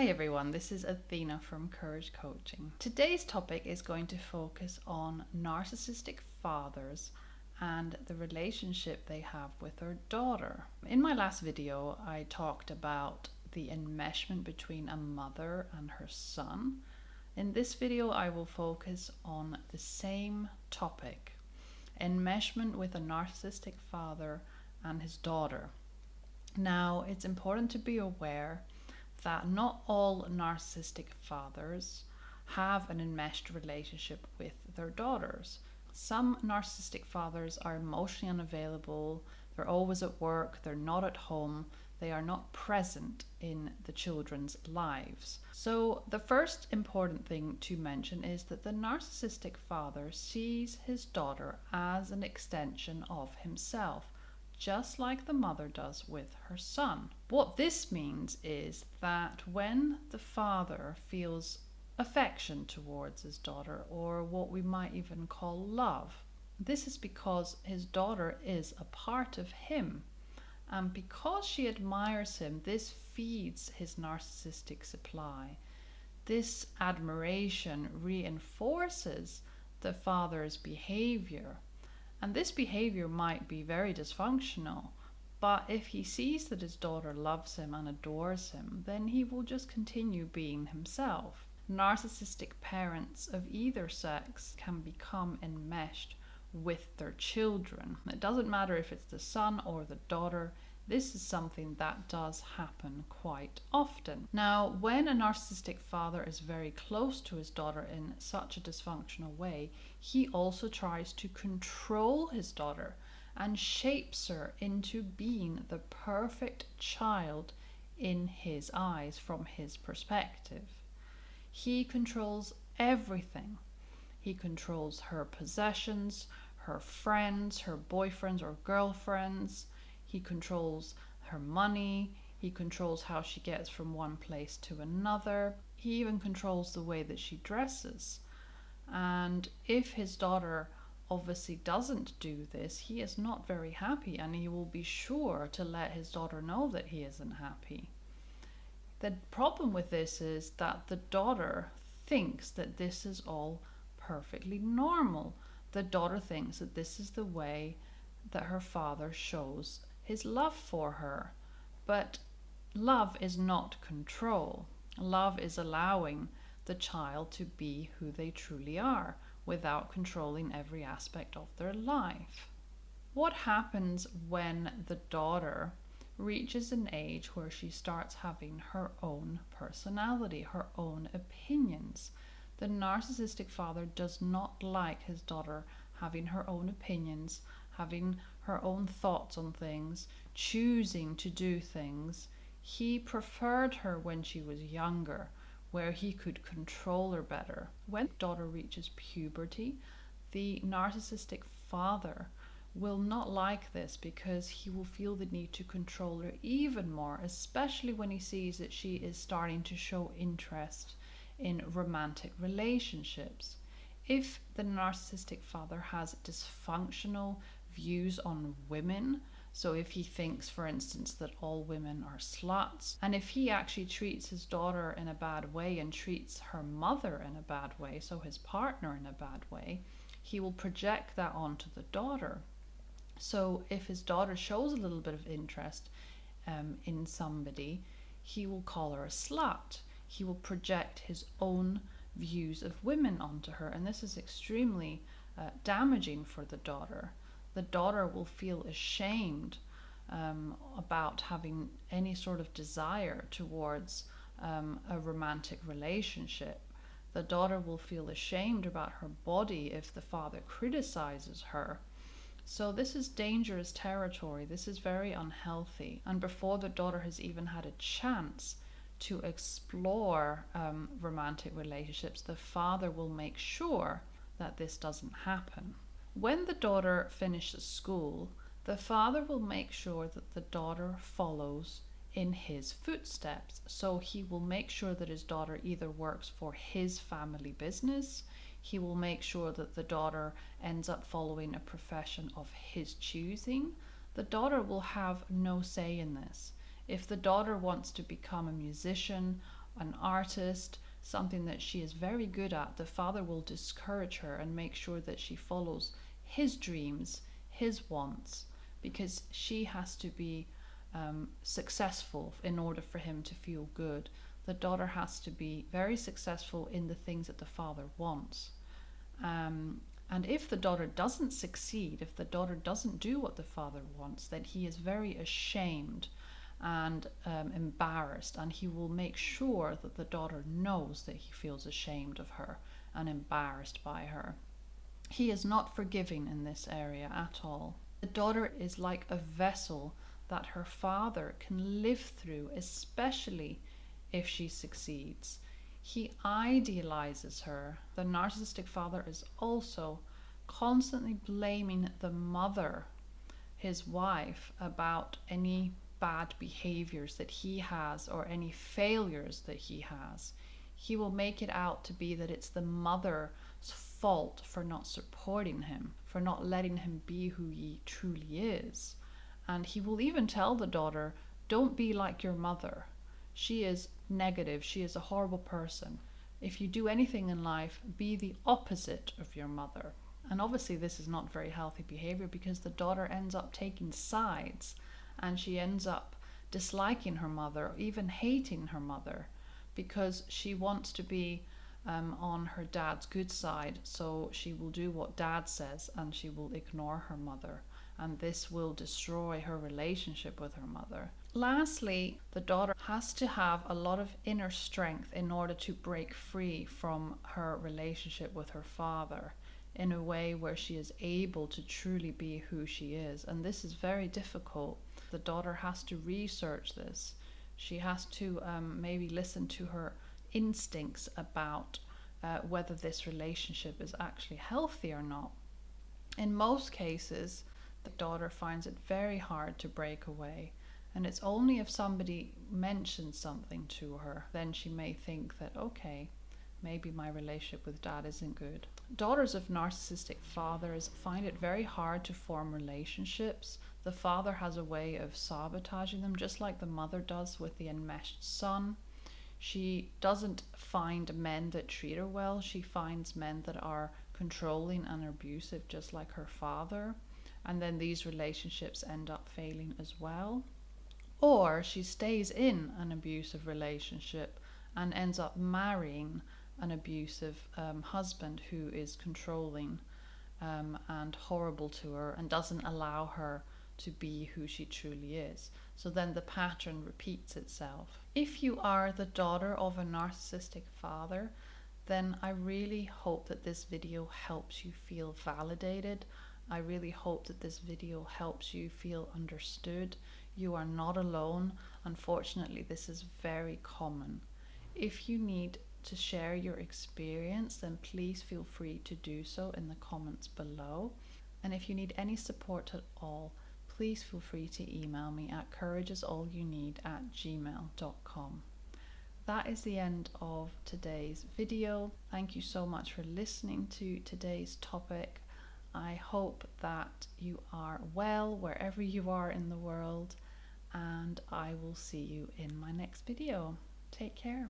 Hi everyone, this is Athena from Courage Coaching. Today's topic is going to focus on narcissistic fathers and the relationship they have with their daughter. In my last video, I talked about the enmeshment between a mother and her son. In this video, I will focus on the same topic, enmeshment with a narcissistic father and his daughter. Now, it's important to be aware that not all narcissistic fathers have an enmeshed relationship with their daughters. Some narcissistic fathers are emotionally unavailable, they're always at work, they're not at home, they are not present in the children's lives. So the first important thing to mention is that the narcissistic father sees his daughter as an extension of himself, just like the mother does with her son. What this means is that when the father feels affection towards his daughter, or what we might even call love, this is because his daughter is a part of him. And because she admires him, this feeds his narcissistic supply. This admiration reinforces the father's behavior. And this behavior might be very dysfunctional, but if he sees that his daughter loves him and adores him, then he will just continue being himself. Narcissistic parents of either sex can become enmeshed with their children. It doesn't matter if it's the son or the daughter. This is something that does happen quite often. Now, when a narcissistic father is very close to his daughter in such a dysfunctional way, he also tries to control his daughter and shapes her into being the perfect child in his eyes from his perspective. He controls everything. He controls her possessions, her friends, her boyfriends or girlfriends. He controls her money. He controls how she gets from one place to another. He even controls the way that she dresses. And if his daughter obviously doesn't do this, he is not very happy, and he will be sure to let his daughter know that he isn't happy. The problem with this is that the daughter thinks that this is all perfectly normal. The daughter thinks that this is the way that her father shows his love for her. But love is not control. Love is allowing the child to be who they truly are without controlling every aspect of their life. What happens when the daughter reaches an age where she starts having her own personality, her own opinions? The narcissistic father does not like his daughter having her own opinions, having her own thoughts on things, choosing to do things. He preferred her when she was younger, where he could control her better. When the daughter reaches puberty, the narcissistic father will not like this because he will feel the need to control her even more, especially when he sees that she is starting to show interest in romantic relationships. If the narcissistic father has dysfunctional views on women, so if he thinks, for instance, that all women are sluts, and if he actually treats his daughter in a bad way and treats her mother in a bad way, so his partner in a bad way, he will project that onto the daughter. So if his daughter shows a little bit of interest in somebody, he will call her a slut. He will project his own views of women onto her, and this is extremely damaging for the daughter. The daughter will feel ashamed about having any sort of desire towards a romantic relationship. The daughter will feel ashamed about her body if the father criticizes her. So this is dangerous territory. This is very unhealthy. And before the daughter has even had a chance to explore romantic relationships, the father will make sure that this doesn't happen. When the daughter finishes school, the father will make sure that the daughter follows in his footsteps. So he will make sure that his daughter either works for his family business, he will make sure that the daughter ends up following a profession of his choosing. The daughter will have no say in this. If the daughter wants to become a musician an artist, something that she is very good at, the father will discourage her and make sure that she follows his dreams, his wants, because she has to be successful in order for him to feel good. The daughter has to be very successful in the things that the father wants. And if the daughter doesn't succeed, if the daughter doesn't do what the father wants, then he is very ashamed and embarrassed, and he will make sure that the daughter knows that he feels ashamed of her and embarrassed by her. He is not forgiving in this area at all. The daughter is like a vessel that her father can live through, especially if she succeeds. He idealizes her. The narcissistic father is also constantly blaming the mother, his wife, about any bad behaviors that he has or any failures that he has. He will make it out to be that it's the mother's fault for not supporting him, for not letting him be who he truly is. And he will even tell the daughter, don't be like your mother. She is negative. She is a horrible person. If you do anything in life, be the opposite of your mother. And obviously this is not very healthy behavior, because the daughter ends up taking sides and she ends up disliking her mother or even hating her mother, because she wants to be on her dad's good side. So she will do what dad says and she will ignore her mother. And this will destroy her relationship with her mother. Lastly, the daughter has to have a lot of inner strength in order to break free from her relationship with her father in a way where she is able to truly be who she is. And this is very difficult. The daughter has to research this. She has to maybe listen to her instincts about whether this relationship is actually healthy or not. In most cases, the daughter finds it very hard to break away. And it's only if somebody mentions something to her, then she may think that, okay, maybe my relationship with dad isn't good. Daughters of narcissistic fathers find it very hard to form relationships. The father has a way of sabotaging them, just like the mother does with the enmeshed son. She doesn't find men that treat her well. She finds men that are controlling and abusive, just like her father. And then these relationships end up failing as well. Or she stays in an abusive relationship and ends up marrying an abusive husband who is controlling and horrible to her and doesn't allow her to be who she truly is. So then the pattern repeats itself. If you are the daughter of a narcissistic father, then I really hope that this video helps you feel validated. I really hope that this video helps you feel understood. You are not alone. Unfortunately, this is very common. If you need to share your experience, then please feel free to do so in the comments below. And if you need any support at all, please feel free to email me at courageisallyounneed@gmail.com. That is the end of today's video. Thank you so much for listening to today's topic. I hope that you are well wherever you are in the world, and I will see you in my next video. Take care.